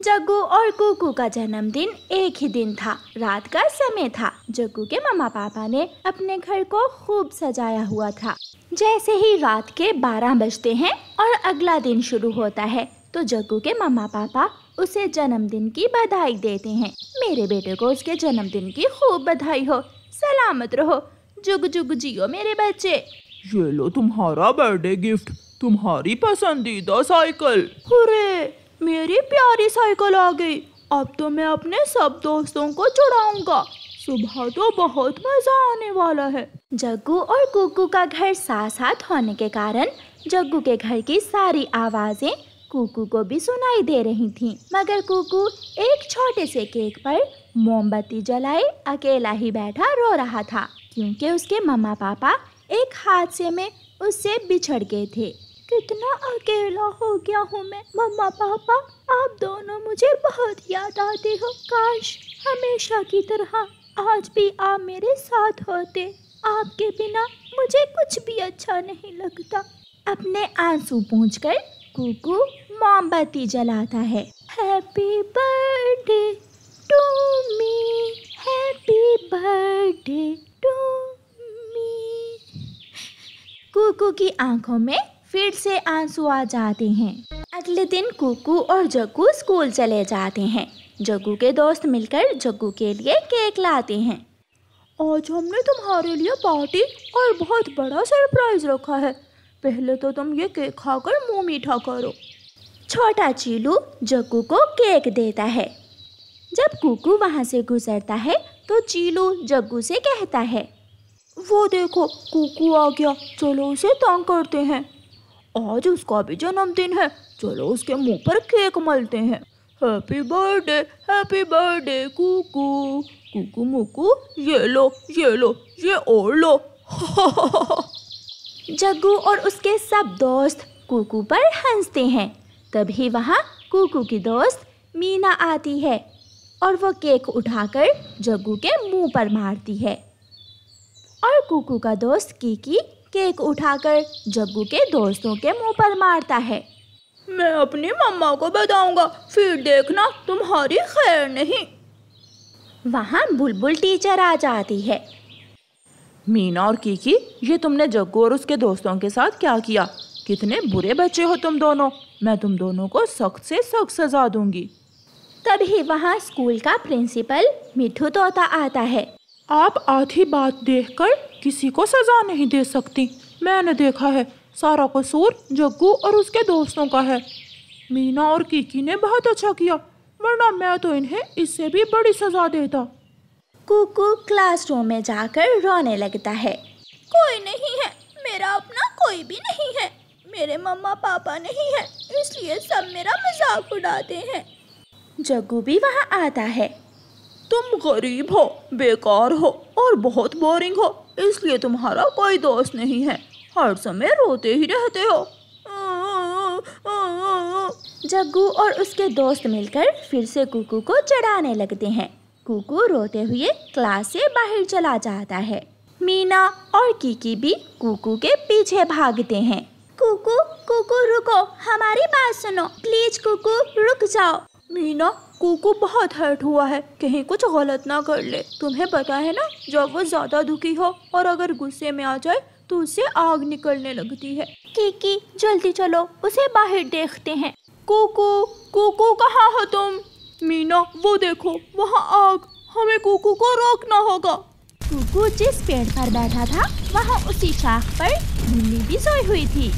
जग्गू और कुकू का जन्मदिन एक ही दिन था। रात का समय था। जग्गू के मम्मा पापा ने अपने घर को खूब सजाया हुआ था। जैसे ही रात के 12 बजते हैं और अगला दिन शुरू होता है तो जग्गू के मम्मा पापा उसे जन्मदिन की बधाई देते हैं। मेरे बेटे को उसके जन्मदिन की खूब बधाई हो, सलामत रहो, जुग जुग जियो मेरे बच्चे। ये लो तुम्हारा बर्थडे गिफ्ट, तुम्हारी पसंदीदा साइकिल। हुर्रे, मेरी प्यारी साइकिल आ गई। अब तो मैं अपने सब दोस्तों को चढ़ाऊंगा। सुबह तो बहुत मजा आने वाला है। जग्गू और कुकू का घर साथ साथ होने के कारण जग्गू के घर की सारी आवाजें कुकू को भी सुनाई दे रही थीं। मगर कुकू एक छोटे से केक पर मोमबत्ती जलाए अकेला ही बैठा रो रहा था, क्योंकि उसके मम्मा पापा एक हादसे में उससे बिछड़ गए थे। कितना अकेला हो गया हूँ मैं। मम्मा पापा, आप दोनों मुझे बहुत याद आते हो। काश हमेशा की तरह आज भी आप मेरे साथ होते। आपके बिना मुझे कुछ भी अच्छा नहीं लगता। अपने आंसू पोंछकर कुकू मोमबत्ती जलाता है। Happy birthday to me, happy birthday to me. Kuku की आंखों में फिर से आंसू आ जाते हैं। अगले दिन कुकू और जग्गू स्कूल चले जाते हैं। जग्गू के दोस्त मिलकर जग्गू के लिए केक लाते हैं। आज हमने तुम्हारे लिए पार्टी और बहुत बड़ा सरप्राइज रखा है। पहले तो तुम ये केक खाकर मुंह मीठा करो। छोटा चीलू जग्गू को केक देता है। जब कुकू वहाँ से गुजरता है तो चीलू जग्गू से कहता है, वो देखो कुकू आ गया, चलो उसे तंग करते हैं। आज उसका भी जन्मदिन है, चलो उसके मुंह पर केक मलते हैं। Happy birthday Kuku. कुकू मुकू, ये लो ये और लो। जग्गू और उसके सब दोस्त कुकू पर हंसते हैं। तभी वहाँ कुकू की दोस्त मीना आती है और वो केक उठाकर जग्गू के मुंह पर मारती है। और कुकू का दोस्त कीकी केक उठाकर जग्गू के दोस्तों के मुंह पर मारता है। मैं अपनी मम्मा को बताऊंगा, फिर देखना तुम्हारी खैर नहीं। वहाँ बुलबुल टीचर आ जाती है। मीना और कीकी, ये तुमने जग्गू और उसके दोस्तों के साथ क्या किया? कितने बुरे बच्चे हो तुम दोनों। मैं तुम दोनों को सख्त से सख्त सजा दूंगी। तभी वहाँ स्कूल का प्रिंसिपल मिठू तोता आता है। आप आधी बात देखकर किसी को सजा नहीं दे सकती। मैंने देखा है, सारा कसूर जग्गू और उसके दोस्तों का है। मीना और कीकी ने बहुत अच्छा किया, वरना मैं तो इन्हें इससे भी बड़ी सजा देता। कुकू क्लासरूम में जाकर रोने लगता है। कोई नहीं है, मेरा अपना कोई भी नहीं है। मेरे मम्मा पापा नहीं है, इसलिए सब मेरा मजाक उड़ाते हैं। जग्गू भी वहाँ आता है। तुम गरीब हो, बेकार हो और बहुत बोरिंग हो, इसलिए तुम्हारा कोई दोस्त नहीं है। हर समय रोते ही रहते हो। जग्गू और उसके दोस्त मिलकर फिर से कुकू को चिढ़ाने लगते हैं। कुकू रोते हुए क्लास से बाहर चला जाता है। मीना और कीकी भी कुकू के पीछे भागते हैं। कुकू रुको, हमारी बात सुनो प्लीज। कुकू रुक जाओ। मीना, कुकू बहुत हर्ट हुआ है, कहीं कुछ गलत ना कर ले। तुम्हें पता है ना, जब वो ज्यादा दुखी हो और अगर गुस्से में आ जाए तो उससे आग निकलने लगती है। कीकी जल्दी चलो, उसे बाहर देखते हैं। कुकू कहाँ हो तुम? मीना, वो देखो वहाँ आग, हमें कुकू को रोकना होगा। कुकू जिस पेड़ पर बैठा था वहाँ उसी शाख पर बिल्ली भी सोई हुई थी।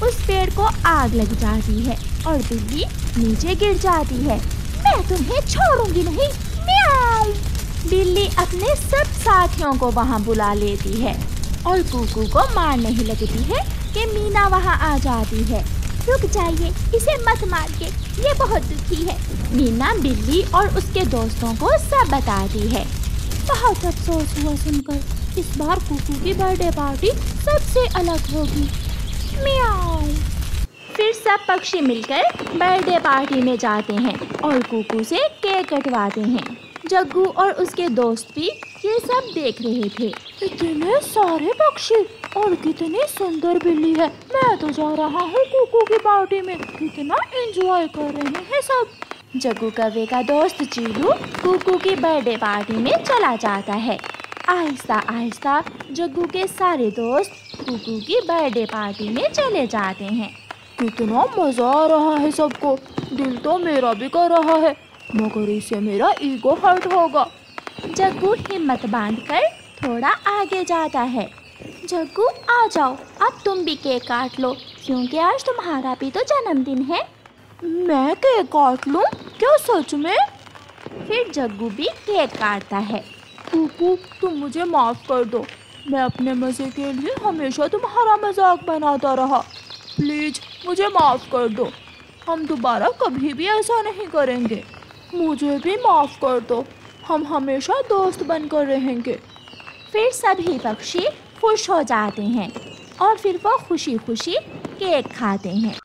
उस पेड़ को आग लग जाती है और बिल्ली नीचे गिर जाती है। मैं तुम्हें छोड़ूंगी नहीं, म्याऊं। बिल्ली अपने सब साथियों को वहाँ बुला लेती है और कुकू को मारने ही लगती है कि मीना वहाँ आ जाती है। रुक जाइए, इसे मत मारिए, ये बहुत दुखी है। मीना बिल्ली और उसके दोस्तों को सब बताती है। बहुत अफसोस हुआ सुनकर, इस बार कुकू की बर्थडे पार्टी सबसे अलग होगी, म्याऊं। फिर सब पक्षी मिलकर बर्थडे पार्टी में जाते हैं और कुकू से केक कटवाते हैं। जग्गू और उसके दोस्त भी ये सब देख रहे थे। इतने सारे पक्षी और कितनी सुंदर बिल्ली है। मैं तो जा रहा हूँ कुकू की पार्टी में। कितना एंजॉय कर रहे हैं सब। जग्गू कौवे का दोस्त चीलू कुकू की बर्थडे पार्टी में चला जाता है। आहिस्ता आहिस्ता जग्गू के सारे दोस्त कुकू की बर्थडे पार्टी में चले जाते हैं। कितना मजा आ रहा है सबको, दिल तो मेरा भी कर रहा है, मगर इससे मेरा ईगो हर्ट होगा। जग्गू हिम्मत बांधकर थोड़ा आगे जाता है। जग्गू आ जाओ, अब तुम भी केक काट लो, क्योंकि आज तुम्हारा भी तो जन्मदिन है। मैं केक काट लूं? क्या सच में? फिर जग्गू भी केक काटता है। कुकू तुम मुझे माफ़ कर दो, मैं अपने मज़े के लिए हमेशा तुम्हारा मजाक बनाता रहा, प्लीज़ मुझे माफ़ कर दो, हम दोबारा कभी भी ऐसा नहीं करेंगे। मुझे भी माफ़ कर दो, हम हमेशा दोस्त बनकर रहेंगे। फिर सभी पक्षी खुश हो जाते हैं और फिर वो खुशी खुशी केक खाते हैं।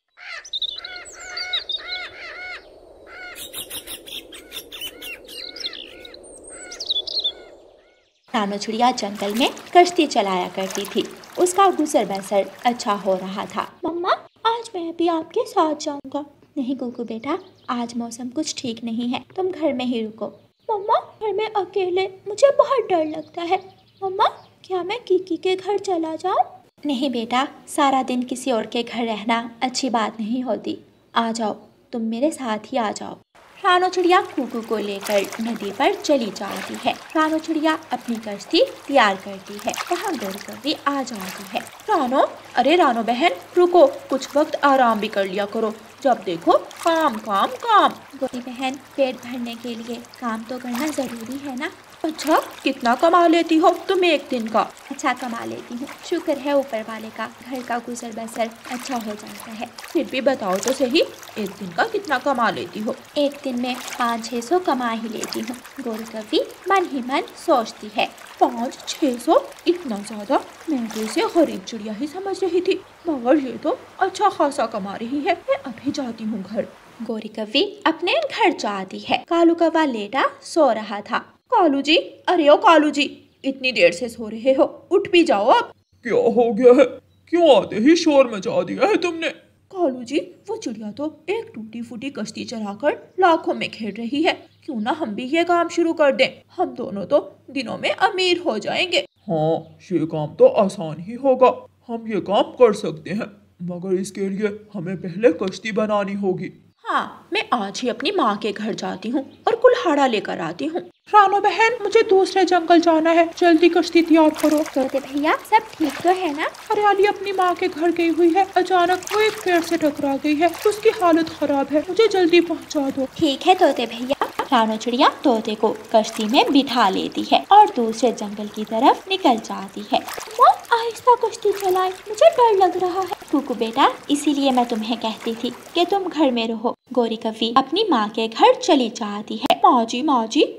रानो चिड़िया जंगल में कश्ती चलाया करती थी। उसका गुजर बसर अच्छा हो रहा था। मम्मा, आज मैं भी आपके साथ जाऊंगा। नहीं कुकू बेटा, आज मौसम कुछ ठीक नहीं है, तुम घर में ही रुको। मम्मा, घर में अकेले मुझे बहुत डर लगता है। मम्मा, क्या मैं कीकी के घर चला जाऊं? नहीं बेटा, सारा दिन किसी और के घर रहना अच्छी बात नहीं होती। आ जाओ, तुम मेरे साथ ही आ जाओ। रानो चिड़िया कुकू को लेकर नदी पर चली जाती है। रानो चिड़िया अपनी कश्ती तैयार करती है। वहाँ गोरी आ जाती है। रानो, अरे रानो बहन रुको, कुछ वक्त आराम भी कर लिया करो, जब देखो काम काम काम। गोरी बहन, पेट भरने के लिए काम तो करना जरूरी है ना। अच्छा, कितना कमा लेती हो तुम एक दिन का? अच्छा कमा लेती हूँ, शुक्र है ऊपर वाले का, घर का गुजर बसर अच्छा हो जाता है। फिर भी बताओ तो सही, एक दिन का कितना कमा लेती हो? एक दिन में 500-600 कमा ही लेती हूँ। गोरी कौवी मन ही मन सोचती है। 500-600? इतना ज्यादा? मैं तो इसे गरीब चिड़िया ही समझ रही थी, मगर ये तो अच्छा खासा कमा रही है। मैं अभी जाती हूँ घर। गोरी कौवी अपने घर जाती है। कालू कौवा लेटा सो रहा था। कालू जी, अरे ओ कालू जी, इतनी देर से सो रहे हो, उठ भी जाओ अब। क्या हो गया है? क्यों आते ही शोर मचा दिया है तुमने? कालू जी, वो चिड़िया तो एक टूटी फूटी कश्ती चलाकर लाखों में खेल रही है, क्यों ना हम भी ये काम शुरू कर दें, हम दोनों तो दिनों में अमीर हो जाएंगे। हाँ, ये काम तो आसान ही होगा, हम ये काम कर सकते हैं, मगर इसके लिए हमें पहले कश्ती बनानी होगी। हाँ, मैं आज ही अपनी माँ के घर जाती हूँ और कुल्हाड़ा लेकर आती हूँ। रानो बहन, मुझे दूसरे जंगल जाना है, जल्दी कश्ती तैयार करो। तोते भैया, सब ठीक तो है ना? हरियाली अपनी माँ के घर गई हुई है, अचानक वो एक पेड़ से टकरा गई है, उसकी हालत खराब है, मुझे जल्दी पहुँचा दो। ठीक है तोते भैया। रानो चिड़िया तोते को कश्ती में बिठा लेती है और दूसरे जंगल की तरफ निकल जाती है। आहिस्ता कश्ती चलाए, मुझे डर लग रहा है। कुकू बेटा, इसीलिए मैं तुम्हें कहती थी कि तुम घर में रहो। गोरी कौवी अपनी माँ के घर चली जाती है। माँ जी,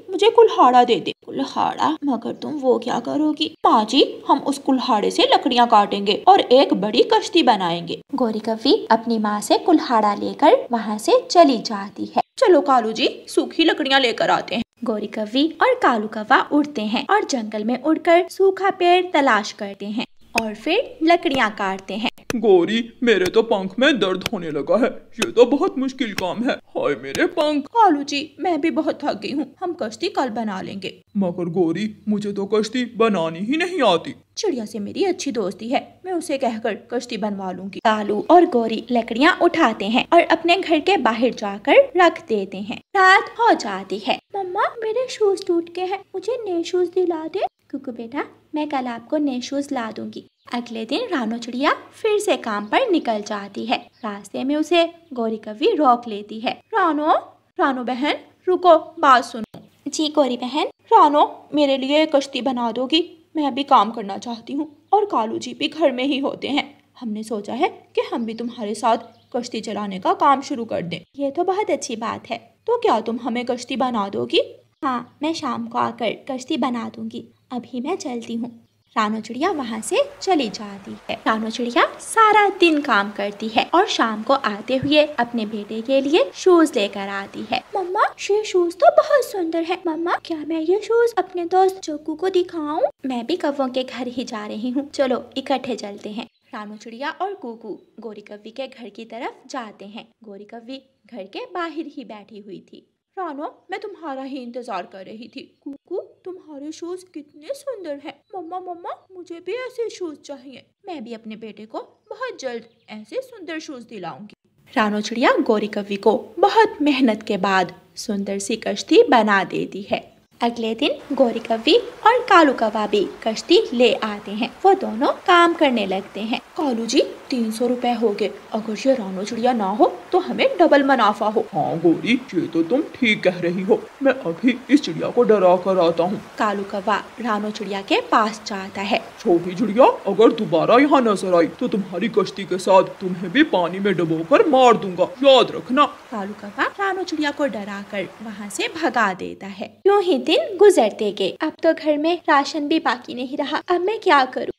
मुझे कुल्हाड़ा दे दे। कुल्हाड़ा? मगर तुम वो क्या करोगी? माँ जी, हम उस कुल्हाड़े से लकड़ियाँ काटेंगे और एक बड़ी कश्ती बनाएंगे। गोरी कौवी अपनी माँ से कुल्हाड़ा लेकर वहाँ से चली जाती है। चलो कालू जी, सूखी लकड़ियाँ लेकर आते हैं। गोरी कौवी और कालू कौवा उड़ते हैं और जंगल में उड़कर सूखा पेड़ तलाश करते हैं और फिर लकड़ियाँ काटते हैं। गोरी, मेरे तो पंख में दर्द होने लगा है, ये तो बहुत मुश्किल काम है, हाय मेरे पंख। कालू जी, मैं भी बहुत थक गई हूँ, हम कश्ती कल बना लेंगे। मगर गोरी, मुझे तो कश्ती बनानी ही नहीं आती। चिड़िया से मेरी अच्छी दोस्ती है, मैं उसे कहकर कश्ती बनवा लूंगी। कालू और गोरी लकड़ियाँ उठाते हैं और अपने घर के बाहर जाकर रख देते हैं। रात हो जाती है। मम्मा, मेरे शूज टूट गए हैं, मुझे नए शूज दिला दे। कुकू बेटा, मैं कल आपको नए शूज ला दूंगी। अगले दिन रानो चिड़िया फिर से काम पर निकल जाती है। रास्ते में उसे गोरी कौवी रोक लेती है। रानो बहन रुको, बात सुनो। जी गोरी बहन। रानो, मेरे लिए कश्ती बना दोगी? मैं भी काम करना चाहती हूँ और कालू जी भी घर में ही होते हैं, हमने सोचा है कि हम भी तुम्हारे साथ कश्ती चलाने का काम शुरू कर दें। ये तो बहुत अच्छी बात है। तो क्या तुम हमें कश्ती बना दोगी? हाँ, मैं शाम को आकर कश्ती बना दूंगी, अभी मैं चलती हूँ। रानो चिड़िया वहाँ से चली जाती है। रानो चिड़िया सारा दिन काम करती है और शाम को आते हुए अपने बेटे के लिए शूज लेकर आती है। मम्मा, ये शूज तो बहुत सुंदर है। मम्मा, क्या मैं ये शूज अपने दोस्त जग्गू को दिखाऊं? मैं भी कौवों के घर ही जा रही हूँ, चलो इकट्ठे चलते हैं। रानू चिड़िया और कुकू गोरी कव्वी के घर की तरफ जाते हैं। गोरी कव्वी घर के बाहर ही बैठी हुई थी। रानो, मैं तुम्हारा ही इंतजार कर रही थी। कुकू, तुम्हारे शूज कितने सुंदर हैं। मम्मा मम्मा, मुझे भी ऐसे शूज चाहिए। मैं भी अपने बेटे को बहुत जल्द ऐसे सुंदर शूज दिलाऊंगी। रानू चिड़िया गोरी कव्वी को बहुत मेहनत के बाद सुंदर सी कश्ती बना देती है। अगले दिन गोरी कव्वी और कालू कौवा भी कश्ती ले आते हैं। वो दोनों काम करने लगते हैं। कालू जी, 300 रुपए हो गए। अगर ये रानू चिड़िया ना हो तो हमें डबल मुनाफा हो। हाँ गोरी, ये तो तुम ठीक कह रही हो। मैं अभी इस चिड़िया को डरा कर आता हूँ। कालू कौवा रानू चिड़िया के पास जाता है। छोटी चिड़िया, अगर दोबारा यहाँ नजर आई तो तुम्हारी कश्ती के साथ तुम्हें भी पानी में डुबोकर मार दूंगा, याद रखना। कालू कौवा रानू चिड़िया को डराकर वहाँ से भगा देता है। यूं ही दिन गुजरते गए। अब तो घर में राशन भी बाकी नहीं रहा। अब मैं क्या करूँ?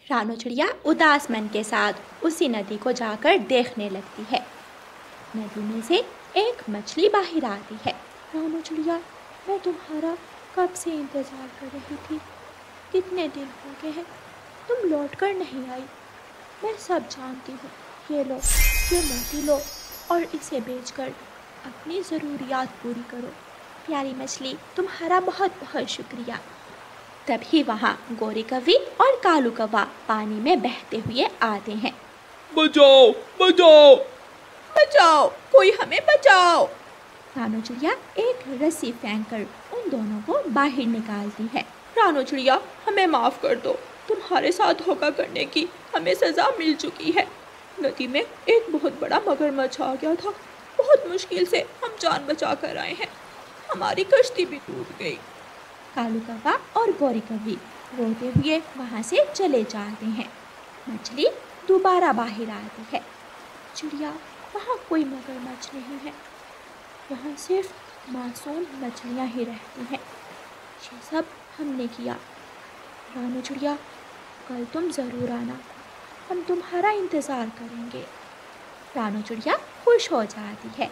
रानू चिड़िया उदास मन के साथ उसी नदी को जाकर देखने लगती है। नदी में से एक मछली बाहर आती है। रानू चिड़िया, मैं तुम्हारा कब से इंतजार कर रही थी। कितने दिन हो गए हैं, तुम लौट कर नहीं आई। मैं सब जानती हूँ। ये लो, ये मोती लो और इसे बेचकर अपनी ज़रूरियात पूरी करो। प्यारी मछली, तुम्हारा बहुत बहुत शुक्रिया। तभी वहाँ गोरी कव्वी और कालू कौवा पानी में बहते हुए आते हैं। बचाओ बचाओ बचाओ, कोई हमें बचाओ। रानू चिड़िया एक रस्सी फेंककर उन दोनों को बाहर निकालती है। रानू चिड़िया, हमें माफ़ कर दो। तुम्हारे साथ धोखा करने की हमें सज़ा मिल चुकी है। नदी में एक बहुत बड़ा मगरमच्छ आ गया था। बहुत मुश्किल से हम जान बचा कर आए हैं। हमारी कश्ती भी टूट गई। कालू कौवा और गोरी कव्वी रोते हुए वहाँ से चले जाते हैं। मछली दोबारा बाहर आती है। चिड़िया, वहाँ कोई मगरमच्छ नहीं है। यहाँ सिर्फ मासूम मछलियाँ ही रहती हैं। ये सब हमने किया। रानू चिड़िया, कल तुम ज़रूर आना। हम तुम्हारा इंतज़ार करेंगे। रानू चिड़िया खुश हो जाती है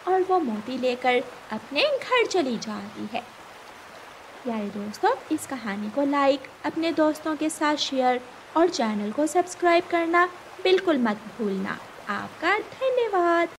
और वो मोती लेकर अपने घर चली जाती है। प्यारे दोस्तों, इस कहानी को लाइक, अपने दोस्तों के साथ शेयर और चैनल को सब्सक्राइब करना बिल्कुल मत भूलना। आपका धन्यवाद।